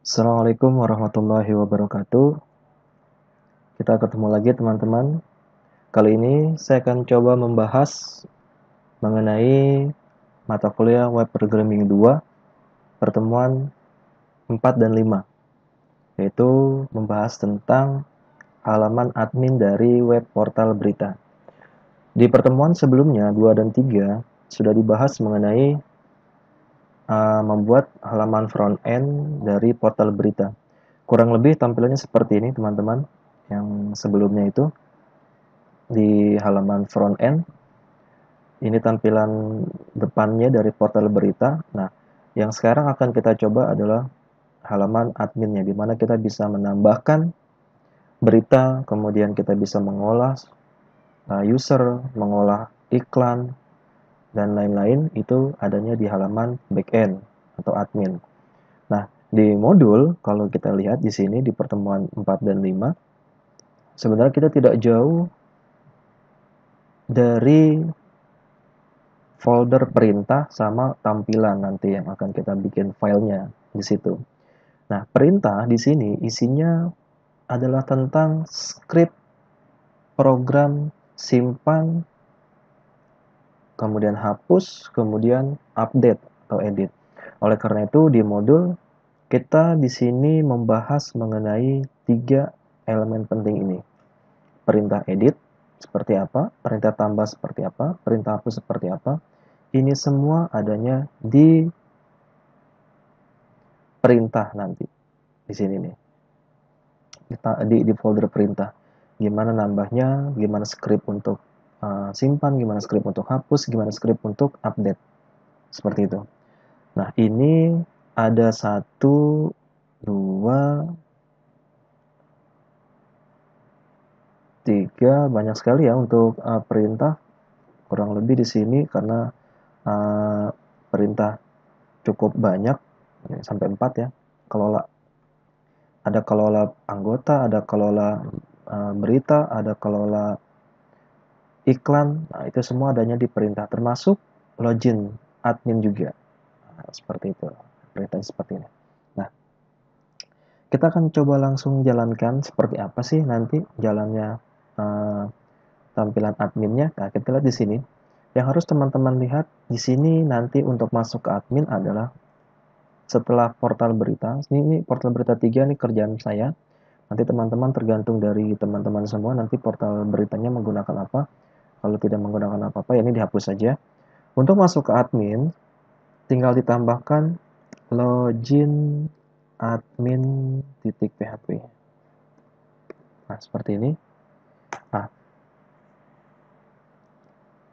Assalamualaikum warahmatullahi wabarakatuh. Kita ketemu lagi teman-teman. Kali ini saya akan coba membahas mengenai mata kuliah Web Programming 2, pertemuan 4 dan 5, yaitu membahas tentang halaman admin dari web portal berita. Di pertemuan sebelumnya 2 dan 3 sudah dibahas mengenai membuat halaman front end dari portal berita. Kurang lebih tampilannya seperti ini teman-teman. Yang sebelumnya itu di halaman front end, ini tampilan depannya dari portal berita. Nah, yang sekarang akan kita coba adalah halaman adminnya, di mana kita bisa menambahkan berita, kemudian kita bisa mengolah user, mengolah iklan, dan lain-lain. Itu adanya di halaman backend atau admin. Nah, di modul, kalau kita lihat di sini di pertemuan 4 dan 5, sebenarnya kita tidak jauh dari folder perintah sama tampilan nanti yang akan kita bikin filenya di situ. Nah, perintah di sini isinya adalah tentang script, program, simpan, kemudian hapus, kemudian update atau edit. Oleh karena itu di modul kita di sini membahas mengenai 3 elemen penting ini. Perintah edit seperti apa, perintah tambah seperti apa, perintah hapus seperti apa. Ini semua adanya di perintah nanti di sini nih. Di folder perintah. Gimana nambahnya, gimana script untuk simpan, gimana script untuk hapus, gimana script untuk update. Seperti itu. Nah, ini ada 1, 2, 3, banyak sekali ya untuk perintah. Kurang lebih di sini karena perintah cukup banyak, sampai 4 ya. Ada kelola anggota, ada kelola berita, ada kelola iklan. Nah, itu semua adanya di perintah, termasuk login admin juga. Nah, seperti itu. Perintah seperti ini. Nah, kita akan coba langsung jalankan seperti apa sih nanti jalannya tampilan adminnya. Nah, kita lihat di sini. Yang harus teman-teman lihat di sini nanti untuk masuk ke admin adalah setelah portal berita. Ini portal berita 3 nih kerjaan saya. Nanti teman-teman tergantung dari teman-teman semua nanti portal beritanya menggunakan apa. Kalau tidak menggunakan apa-apa ya ini dihapus saja. Untuk masuk ke admin tinggal ditambahkan login admin.php. Nah, seperti ini. Nah,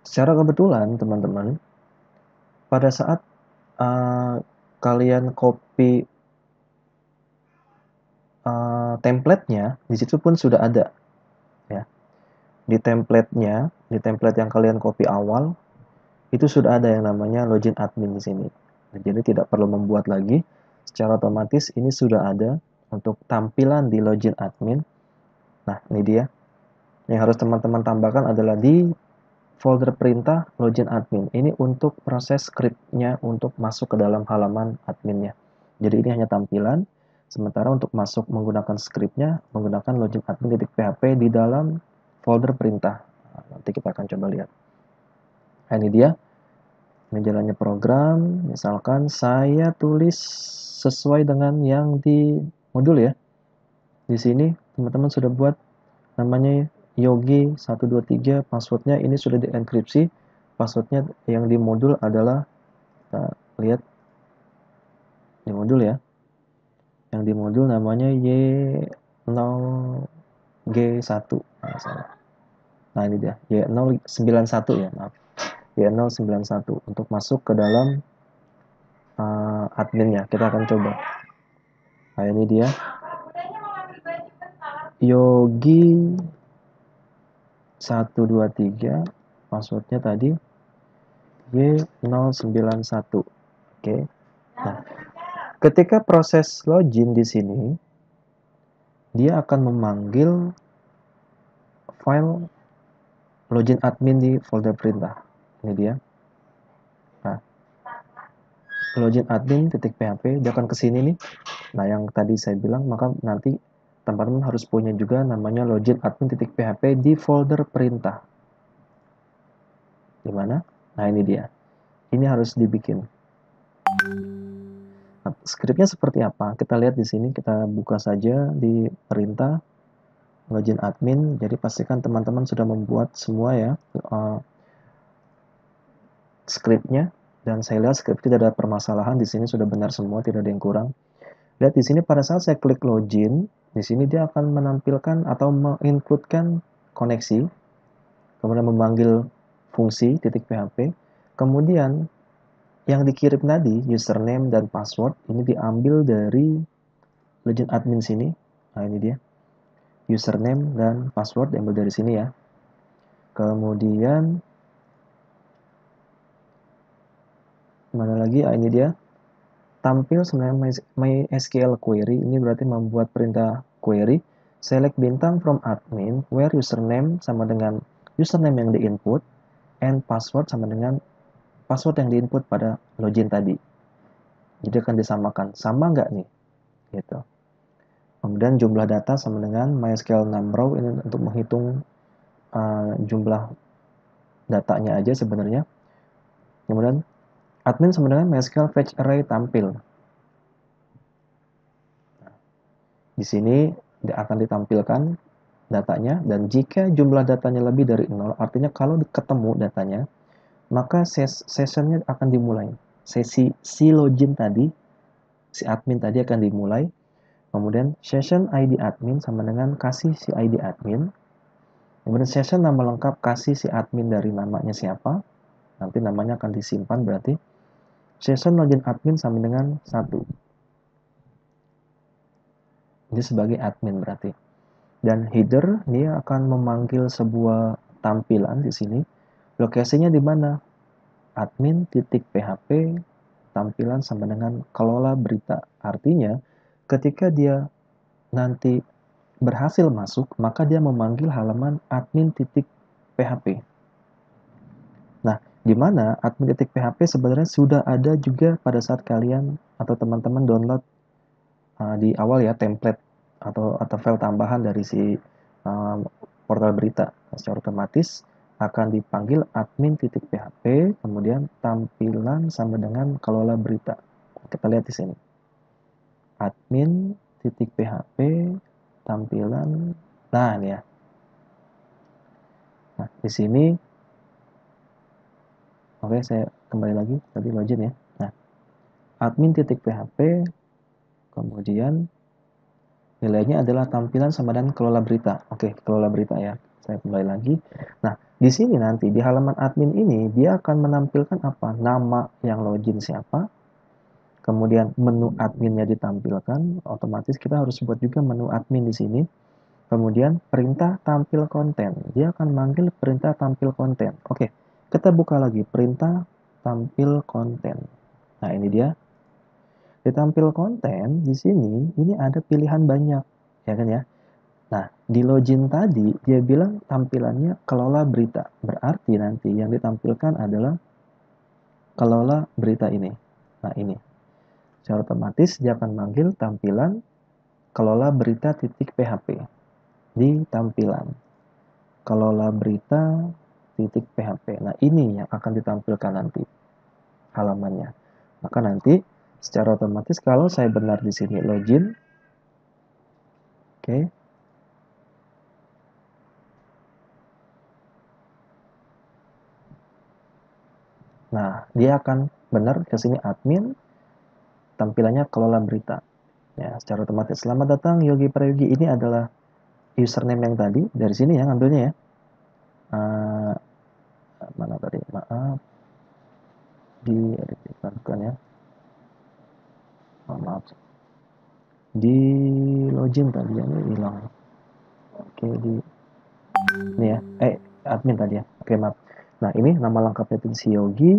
secara kebetulan teman-teman pada saat kalian copy template-nya, di situ pun sudah ada ya. Di template-nya, di template yang kalian copy awal, itu sudah ada yang namanya login admin di sini. Jadi tidak perlu membuat lagi, secara otomatis ini sudah ada untuk tampilan di login admin. Nah, ini dia. Yang harus teman-teman tambahkan adalah di folder perintah login admin. Ini untuk proses script-nya untuk masuk ke dalam halaman adminnya. Jadi ini hanya tampilan, sementara untuk masuk menggunakan script-nya, menggunakan login admin.php di dalam folder perintah. Nah, nanti kita akan coba lihat. Nah, ini dia. Ini jalannya program. Misalkan saya tulis sesuai dengan yang di modul ya. Di sini teman-teman sudah buat namanya Yogi 123, passwordnya ini sudah dienkripsi. Passwordnya yang di modul adalah, kita lihat di modul ya. Yang di modul namanya Y0G1. Nah, ini dia, Y091 ya, maaf. Y091 untuk masuk ke dalam adminnya. Kita akan coba. Nah, ini dia. Yogi 123, passwordnya tadi Y091. Oke. Nah, ketika proses login di sini, dia akan memanggil file login admin di folder perintah. Ini dia. Nah, login admin.php, dia akan ke sini nih. Nah, yang tadi saya bilang, maka nanti teman-teman harus punya juga namanya login admin.php di folder perintah. Di mana? Nah, ini dia. Ini harus dibikin. Nah, skripnya seperti apa? Kita lihat di sini, kita buka saja di perintah login admin. Jadi pastikan teman-teman sudah membuat semua ya skripnya. Dan saya lihat skrip tidak ada permasalahan, di sini sudah benar semua, tidak ada yang kurang. Lihat di sini pada saat saya klik login, di sini dia akan menampilkan atau menginputkan koneksi, kemudian memanggil fungsi .php, kemudian yang dikirim tadi username dan password ini diambil dari login admin sini. Nah, ini dia. Username dan password diambil dari sini ya. Kemudian mana lagi? Ini dia. Tampil sebenarnya MySQL query, ini berarti membuat perintah query. Select bintang from admin, where username sama dengan username yang diinput, and password sama dengan password yang diinput pada login tadi. Jadi akan disamakan, sama nggak nih? Gitu. Kemudian jumlah data sama dengan MySQL numRow, ini untuk menghitung jumlah datanya aja sebenarnya. Kemudian admin sama dengan MySQL fetch array tampil. Di sini akan ditampilkan datanya, dan jika jumlah datanya lebih dari 0, artinya kalau ketemu datanya, maka sessionnya akan dimulai. Sesi si login tadi, si admin tadi akan dimulai. Kemudian session ID admin sama dengan kasih si ID admin. Kemudian session nama lengkap kasih si admin dari namanya siapa. Nanti namanya akan disimpan berarti. Session login admin sama dengan 1. Ini sebagai admin berarti. Dan header dia akan memanggil sebuah tampilan di sini. Lokasinya di mana? Admin.php tampilan sama dengan kelola berita. Artinya ketika dia nanti berhasil masuk, maka dia memanggil halaman admin.php. Nah, di mana admin.php sebenarnya sudah ada juga pada saat kalian atau teman-teman download di awal ya template atau file tambahan dari si portal berita. Secara otomatis akan dipanggil admin.php, kemudian tampilan sama dengan kelola berita. Kita lihat di sini. Admin.php, tampilan. Nah, ini ya. Nah, di sini oke, saya kembali lagi tadi login ya. Nah, admin.php, kemudian nilainya adalah tampilan sama dengan kelola berita. Oke, kelola berita ya. Saya kembali lagi. Nah, di sini nanti di halaman admin ini dia akan menampilkan apa? Nama yang login siapa. Kemudian menu adminnya ditampilkan. Otomatis kita harus buat juga menu admin di sini. Kemudian perintah tampil konten. Dia akan manggil perintah tampil konten. Oke, kita buka lagi perintah tampil konten. Nah, ini dia. Di tampil konten di sini ini ada pilihan banyak, ya kan ya. Nah, di login tadi dia bilang tampilannya kelola berita. Berarti nanti yang ditampilkan adalah kelola berita ini. Nah, ini. Secara otomatis dia akan manggil tampilan kelola berita.php di tampilan. Kelola berita.php. Nah, ini yang akan ditampilkan nanti halamannya. Maka nanti secara otomatis kalau saya benar di sini login, oke. Nah, dia akan benar ke sini admin, tampilannya kelola berita. Ya, secara otomatis. Selamat datang Yogi Prayogi. Ini adalah username yang tadi. Dari sini ya ngambilnya ya. Mana tadi? Maaf. Di bukan ya. Maaf. Di login tadi ya, ini hilang. Oke, di ini ya. Admin tadi ya. Oke, maaf. Nah, ini nama lengkapnya itu si Yogi.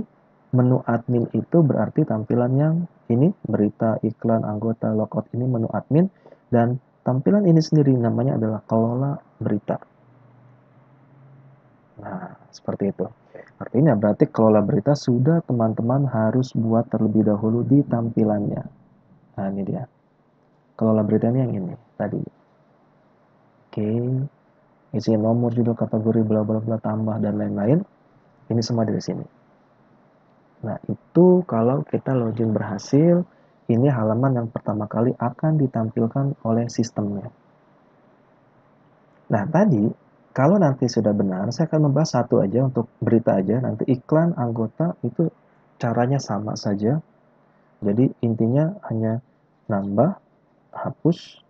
Menu admin itu berarti tampilan yang ini, berita, iklan, anggota, logout, ini menu admin. Dan tampilan ini sendiri namanya adalah kelola berita. Nah, seperti itu. Artinya berarti kelola berita sudah teman-teman harus buat terlebih dahulu di tampilannya. Nah, ini dia. Kelola beritanya yang ini tadi. Oke. Isi nomor, judul, kategori, bla bla bla, tambah dan lain-lain. Ini semua dari sini. Nah, itu kalau kita login berhasil, ini halaman yang pertama kali akan ditampilkan oleh sistemnya. Nah, tadi kalau nanti sudah benar, saya akan membahas satu aja untuk berita aja. Nanti iklan, anggota itu caranya sama saja. Jadi intinya hanya nambah, hapus,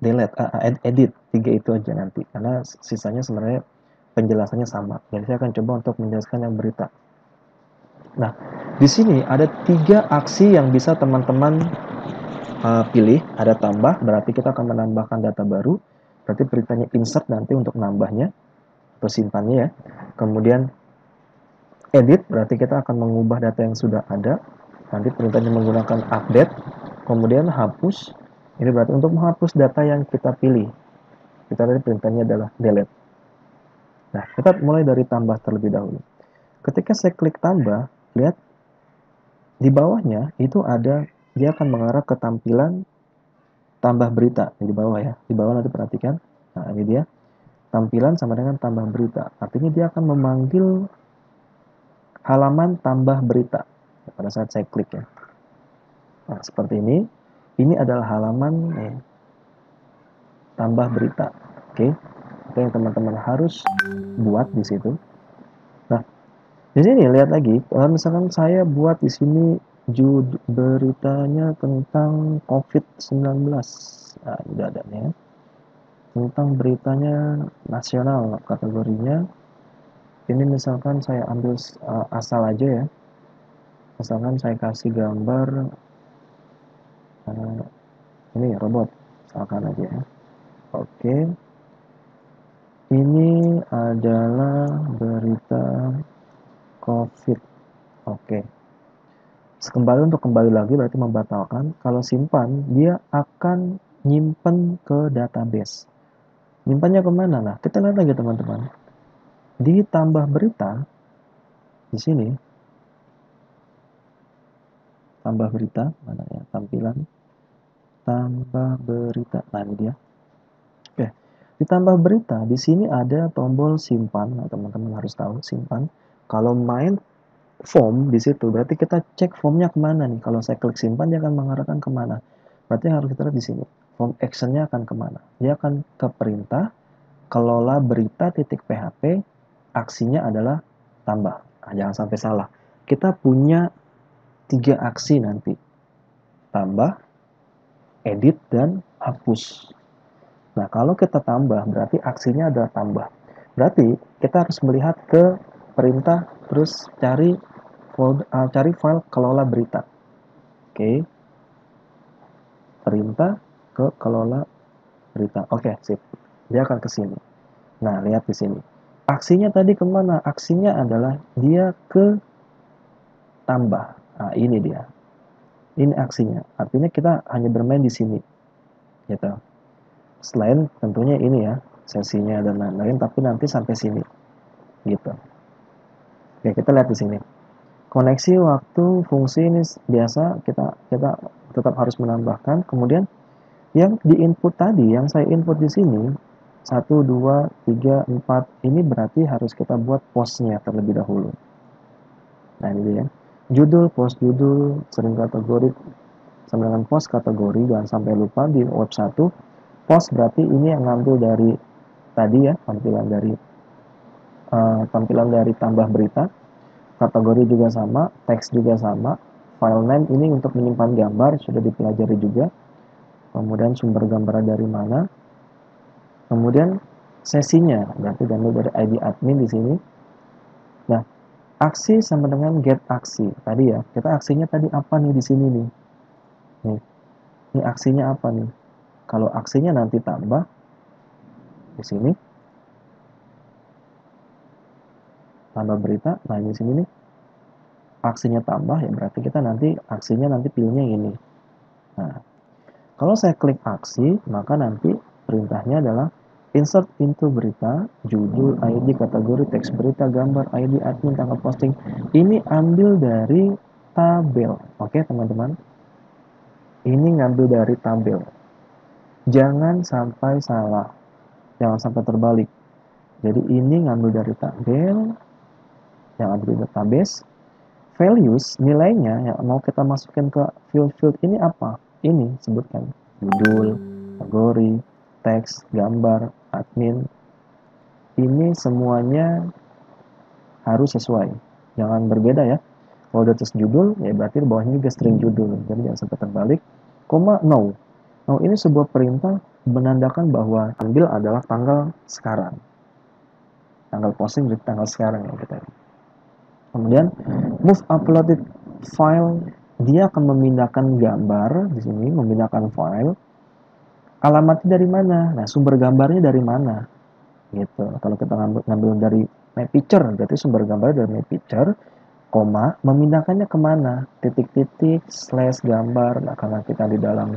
delete, edit. 3 itu aja nanti. Karena sisanya sebenarnya penjelasannya sama. Jadi saya akan coba untuk menjelaskan yang berita. Nah, di sini ada 3 aksi yang bisa teman-teman pilih. Ada tambah, berarti kita akan menambahkan data baru. Berarti beritanya insert nanti untuk nambahnya atau simpannya ya. Kemudian edit, berarti kita akan mengubah data yang sudah ada. Nanti perintahnya menggunakan update. Kemudian hapus, ini berarti untuk menghapus data yang kita pilih. Kita tadi perintahnya adalah delete. Nah, kita mulai dari tambah terlebih dahulu. Ketika saya klik tambah, lihat di bawahnya itu ada, dia akan mengarah ke tampilan tambah berita. Di bawah ya, di bawah nanti perhatikan. Nah, ini dia. Tampilan sama dengan tambah berita. Artinya dia akan memanggil halaman tambah berita pada saat saya klik ya. Nah, seperti ini. Ini adalah halaman tambah berita. Oke. Itu yang teman-teman harus buat di situ. Nah, di sini lihat lagi, kalau misalkan saya buat di sini beritanya tentang COVID-19. Nah, ini udah ada nih ya. Tentang beritanya nasional kategorinya. Ini misalkan saya ambil asal aja ya. Misalkan saya kasih gambar ini robot, misalkan aja ya. Oke. Ini adalah berita COVID. Oke. Kembali lagi berarti membatalkan. Kalau simpan, dia akan nyimpen ke database. Nyimpannya kemana? Nah, kita lihat lagi teman-teman. Di tambah berita, di sini, tambah berita, mana ya, tampilan, tambah berita, nah ini dia. Oke, ditambah berita, di sini ada tombol simpan, nah teman-teman harus tahu, simpan. Kalau main form di situ, berarti kita cek formnya kemana nih. Kalau saya klik simpan, dia akan mengarahkan kemana. Berarti harus kita lihat di sini. Form actionnya akan kemana? Dia akan ke perintah, kelola berita .php, aksinya adalah tambah. Nah, jangan sampai salah. Kita punya 3 aksi nanti. Tambah, edit, dan hapus. Nah, kalau kita tambah, berarti aksinya adalah tambah. Berarti kita harus melihat ke perintah, terus cari file kelola berita. Oke. Perintah ke kelola berita. Oke, sip. Dia akan ke sini. Nah, lihat di sini. Aksinya tadi kemana? Aksinya adalah dia ke tambah. Nah, ini dia. Ini aksinya. Artinya kita hanya bermain di sini. Gitu. Selain tentunya ini ya, sesinya dan lain-lain, tapi nanti sampai sini. Gitu. Oke, kita lihat di sini. Koneksi, waktu, fungsi ini biasa kita tetap harus menambahkan. Kemudian yang di input tadi, yang saya input di sini 1, 2, 3, 4 ini berarti harus kita buat postnya terlebih dahulu. Nah ini dia. Judul, post judul, sering kategori sama dengan post kategori, jangan sampai lupa di web 1. Post berarti ini yang ngambil dari tadi ya, tampilan dari tambah berita. Kategori juga sama, teks juga sama. File name ini untuk menyimpan gambar, sudah dipelajari juga. Kemudian sumber gambar dari mana. Kemudian sesinya, berarti diambil dari ID admin di sini. Nah, aksi sama dengan get aksi. Tadi ya, kita aksinya tadi apa nih di sini nih? Nih, ini aksinya apa nih? Kalau aksinya nanti tambah di sini, tambah berita. Nah, di sini nih, aksinya tambah ya berarti kita nanti aksinya nanti pilihnya ini. Nah, kalau saya klik aksi, maka nanti perintahnya adalah Insert into berita, judul, ID, kategori, teks berita, gambar, ID, admin, tanggal posting. Ini ambil dari tabel. Oke, teman-teman. Ini ngambil dari tabel. Jangan sampai salah. Jangan sampai terbalik. Jadi ini ngambil dari tabel yang ada di database. Values, nilainya yang mau kita masukin ke field-field ini apa? Ini sebutkan. Judul, kategori, teks, gambar, admin. Ini semuanya harus sesuai. Jangan berbeda ya. Kalau udah tulis judul, ya berarti di bawahnya juga string judul. Jadi jangan sampai terbalik. Koma, no. No, ini sebuah perintah menandakan bahwa ambil adalah tanggal sekarang. Tanggal posting dari tanggal sekarang ya kita. Kemudian move uploaded file, dia akan memindahkan gambar di sini, memindahkan file. Alamatnya dari mana? Nah, sumber gambarnya dari mana? Gitu. Kalau kita ngambil dari my picture, berarti sumber gambarnya dari my picture, koma, memindahkannya kemana? Titik-titik, slash gambar. Nah, karena kita di dalam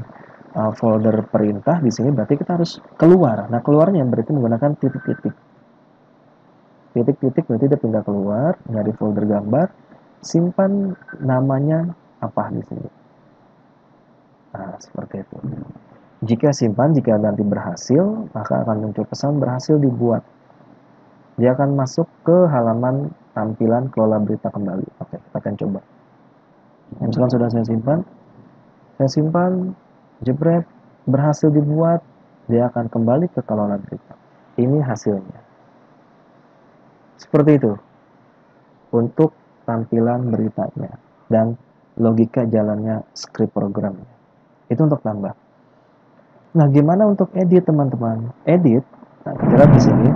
folder perintah di sini berarti kita harus keluar. Nah, keluarnya berarti menggunakan titik-titik. Titik-titik berarti dia pindah keluar dari folder gambar, simpan namanya apa di sini. Nah, seperti itu. Jika simpan, jika nanti berhasil, maka akan muncul pesan berhasil dibuat. Dia akan masuk ke halaman tampilan kelola berita kembali. Oke, kita akan coba. Misalkan sudah saya simpan, jebret, berhasil dibuat, dia akan kembali ke kelola berita. Ini hasilnya. Seperti itu untuk tampilan beritanya dan logika jalannya script programnya. Itu untuk tambah. Nah, gimana untuk edit, teman-teman? Edit, nah, kita lihat di sini.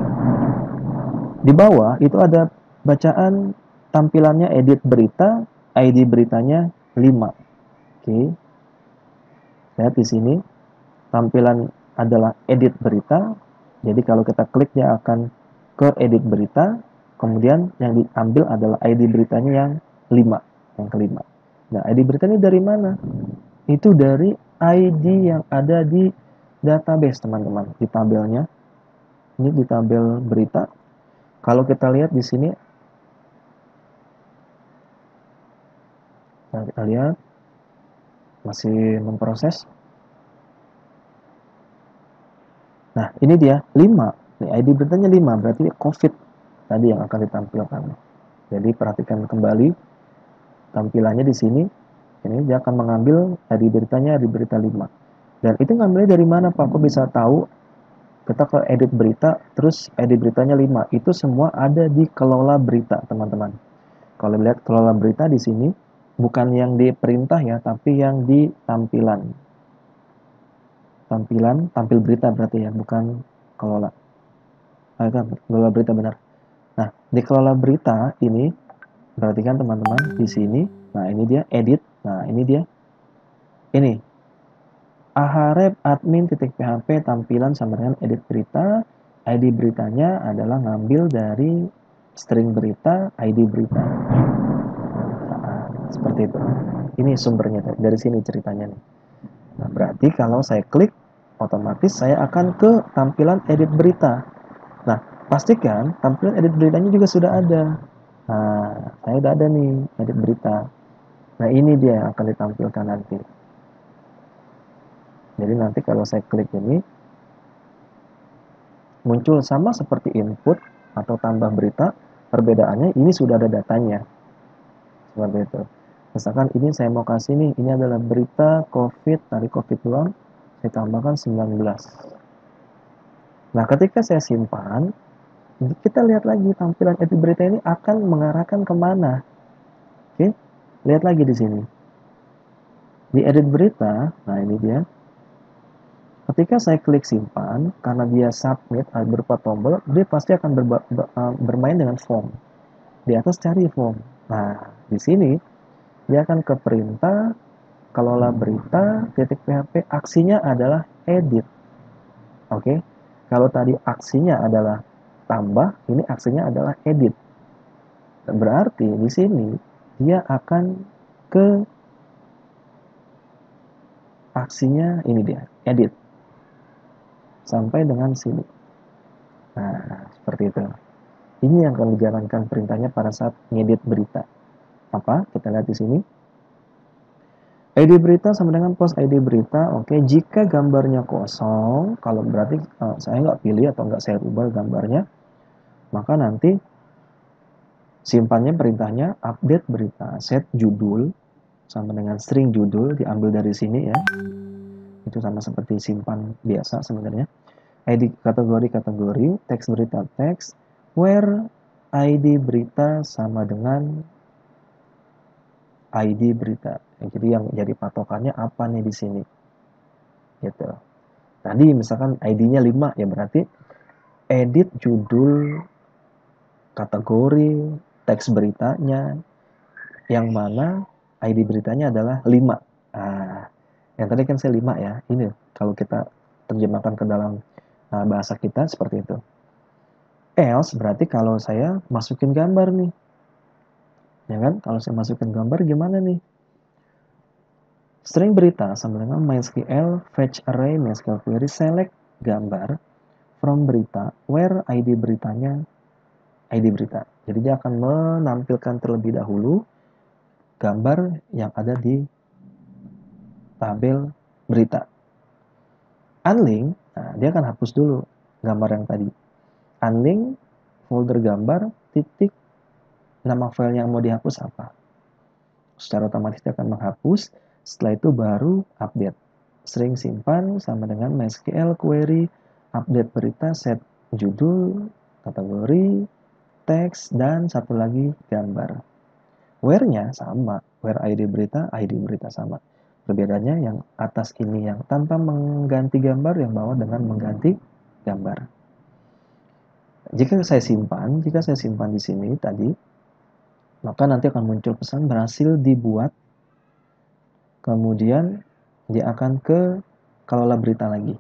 Di bawah itu ada bacaan tampilannya edit berita, ID beritanya 5. Oke. Lihat di sini, tampilan adalah edit berita. Jadi kalau kita klik dia akan ke edit berita, kemudian yang diambil adalah ID beritanya yang 5, yang kelima. Nah, ID beritanya dari mana? Itu dari ID yang ada di database, teman-teman, di tabelnya. Ini di tabel berita. Kalau kita lihat di sini, nah kita lihat masih memproses. Nah, ini dia 5. Nih, ID beritanya 5, berarti COVID tadi yang akan ditampilkan. Jadi perhatikan kembali tampilannya di sini. Ini dia akan mengambil ID beritanya di berita 5. Dan itu ngambilnya dari mana, Pak? Kok bisa tahu? Kita ke edit berita, terus edit beritanya 5. Itu semua ada di kelola berita, teman-teman. Kalau lihat kelola berita di sini, bukan yang di perintah ya, tapi yang di tampilan. Tampil berita berarti ya, bukan kelola. Kelola berita benar. Nah, di kelola berita ini, perhatikan teman-teman, di sini, nah ini dia, edit, nah ini dia, ini, aharep admin.php tampilan sama dengan edit berita, ID beritanya adalah ngambil dari string berita, ID berita. Nah, seperti itu. Ini sumbernya, dari sini ceritanya nih. Nah, berarti kalau saya klik, otomatis saya akan ke tampilan edit berita. Nah, pastikan tampilan edit beritanya juga sudah ada. Nah, saya udah ada nih edit berita. Nah, ini dia yang akan ditampilkan nanti. Jadi nanti kalau saya klik ini, muncul sama seperti input atau tambah berita, perbedaannya ini sudah ada datanya. Seperti itu. Misalkan ini saya mau kasih nih, ini adalah berita COVID, dari COVID doang, saya tambahkan 19. Nah, ketika saya simpan, kita lihat lagi tampilan edit berita ini akan mengarahkan kemana. Oke, lihat lagi di sini. Di edit berita, nah ini dia. Ketika saya klik simpan, karena dia submit berupa tombol, dia pasti akan bermain dengan form. Di atas cari form. Nah, di sini dia akan ke perintah, kelola berita, .php, aksinya adalah edit. Oke, kalau tadi aksinya adalah tambah, ini aksinya adalah edit. Berarti di sini dia akan ke aksinya, ini dia, edit. Sampai dengan sini. seperti itu. Ini yang akan dijalankan perintahnya pada saat ngedit berita. Apa? Kita lihat di sini. ID berita sama dengan post ID berita. Oke, jika gambarnya kosong, kalau berarti saya nggak pilih atau nggak saya ubah gambarnya, maka nanti simpannya perintahnya update berita, set judul sama dengan string judul, diambil dari sini ya. Itu sama seperti simpan biasa sebenarnya. ID kategori, teks berita teks, where ID berita sama dengan ID berita. Jadi yang jadi patokannya apa nih di sini? Gitu. Tadi misalkan ID-nya 5 ya berarti edit judul kategori teks beritanya yang mana ID beritanya adalah 5. Nah, yang tadi kan saya 5 ya. Ini kalau kita terjemahkan ke dalam bahasa kita seperti itu. Else berarti kalau saya masukin gambar nih. Ya kan? Kalau saya masukin gambar gimana nih? String berita sama dengan MySQL fetch array MySQL query select gambar from berita where ID beritanya ID berita. Jadi dia akan menampilkan terlebih dahulu gambar yang ada di tabel berita. Unlink, nah dia akan hapus dulu gambar yang tadi. Unlink folder gambar titik nama file yang mau dihapus apa. Secara otomatis dia akan menghapus. Setelah itu baru update. String simpan sama dengan MySQL query update berita set judul, kategori, teks, dan satu lagi gambar. Where-nya sama, where ID berita sama. Perbedaannya yang atas ini yang tanpa mengganti gambar, yang bawah dengan mengganti gambar. Jika saya simpan di sini tadi, maka nanti akan muncul pesan berhasil dibuat. Kemudian dia akan ke kelola berita lagi.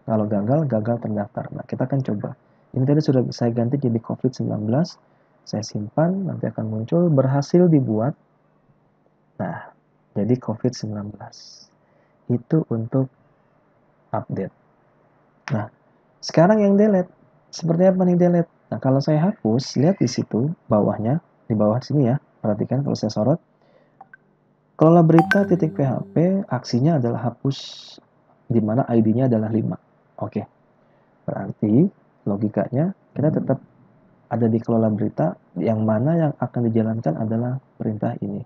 Kalau gagal terdaftar. Nah, kita akan coba. Ini tadi sudah saya ganti jadi COVID-19. Saya simpan, nanti akan muncul berhasil dibuat. Nah, jadi COVID-19. Itu untuk update. Nah, sekarang yang delete. Seperti apa nih delete? Nah, kalau saya hapus, lihat di situ bawahnya, di bawah sini ya. Perhatikan kalau saya sorot. Kelola berita .php aksinya adalah hapus di mana ID-nya adalah 5. Oke. Berarti logikanya kita tetap ada di kelola berita yang mana yang akan dijalankan adalah perintah ini.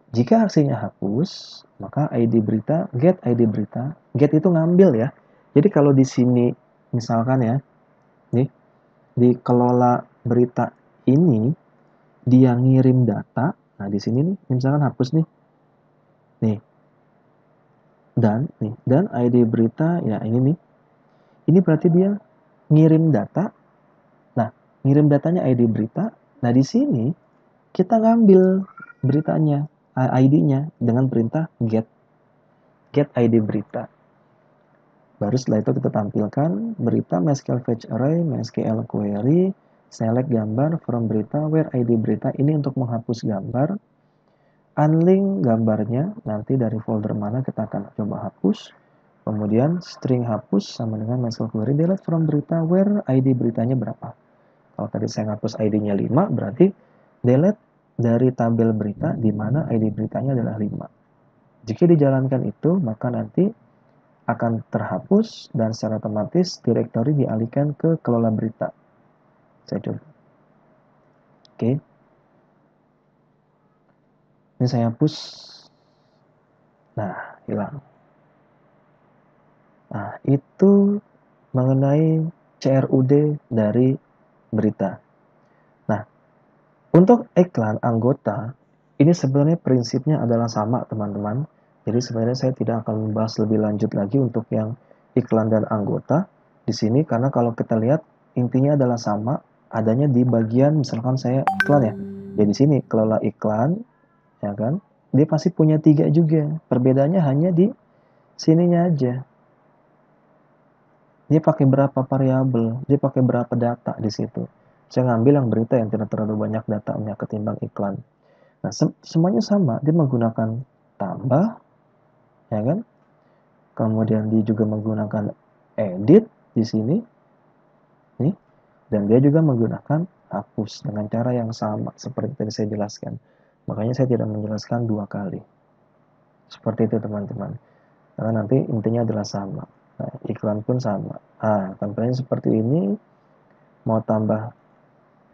Jika aksinya hapus, maka ID berita, get ID berita, get itu ngambil ya. Jadi kalau di sini misalkan ya, nih di kelola berita ini dia ngirim data. Nah, di sini nih misalkan hapus nih. Nih. Dan ID berita ya ini nih. Ini berarti dia ngirim data. Nah, ngirim datanya ID berita. Nah, di sini kita ngambil beritanya, ID-nya dengan perintah get ID berita. Baru setelah itu kita tampilkan berita MySQL fetch array, MySQL query, select gambar from berita, where ID berita. Ini untuk menghapus gambar. Unlink gambarnya, nanti dari folder mana kita akan coba hapus. Kemudian string hapus sama dengan MySQL query delete from berita, where ID beritanya berapa. Kalau tadi saya hapus ID-nya 5, berarti delete dari tabel berita di mana ID beritanya adalah 5. Jika dijalankan itu, maka nanti akan terhapus dan secara otomatis direktori dialihkan ke kelola berita. Saya coba. Oke. Ini saya hapus. Nah, hilang. Nah, itu mengenai CRUD dari berita. Nah, untuk iklan anggota, ini sebenarnya prinsipnya adalah sama, teman-teman. Jadi sebenarnya saya tidak akan membahas lebih lanjut lagi untuk yang iklan dan anggota di sini, karena kalau kita lihat intinya adalah sama, adanya di bagian misalkan saya iklan ya. Jadi di sini kelola iklan, ya kan? Dia pasti punya 3 juga. Perbedaannya hanya di sininya aja. Dia pakai berapa variabel, dia pakai berapa data di situ. Saya ngambil yang berita yang tidak terlalu banyak datanya ketimbang iklan. Nah, semuanya sama, dia menggunakan tambah, ya kan? Kemudian dia juga menggunakan edit di sini. Nih, dan dia juga menggunakan hapus dengan cara yang sama seperti tadi saya jelaskan. Makanya saya tidak menjelaskan 2 kali. Seperti itu teman-teman. Karena nanti intinya adalah sama. Nah, iklan pun sama. Tampilannya seperti ini. Mau tambah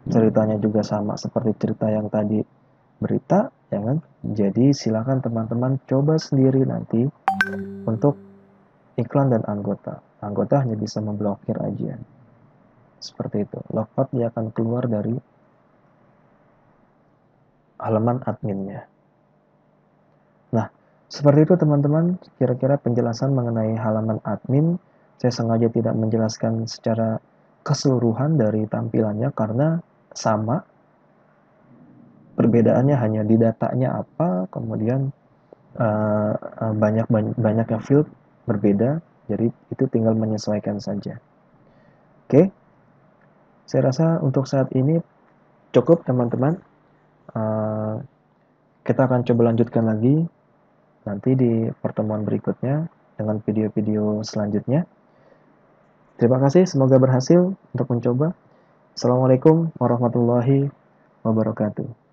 ceritanya juga sama seperti cerita yang tadi berita, ya kan? Jadi silakan teman-teman coba sendiri nanti untuk iklan dan anggota. Anggota hanya bisa memblokir aja. Seperti itu. Logout dia akan keluar dari halaman adminnya. Nah, seperti itu teman-teman, kira-kira penjelasan mengenai halaman admin. Saya sengaja tidak menjelaskan secara keseluruhan dari tampilannya karena sama. Perbedaannya hanya di datanya apa, kemudian banyaknya field berbeda, jadi itu tinggal menyesuaikan saja. Oke, saya rasa untuk saat ini cukup teman-teman. Kita akan coba lanjutkan lagi nanti di pertemuan berikutnya dengan video-video selanjutnya. Terima kasih, semoga berhasil untuk mencoba. Assalamualaikum warahmatullahi wabarakatuh.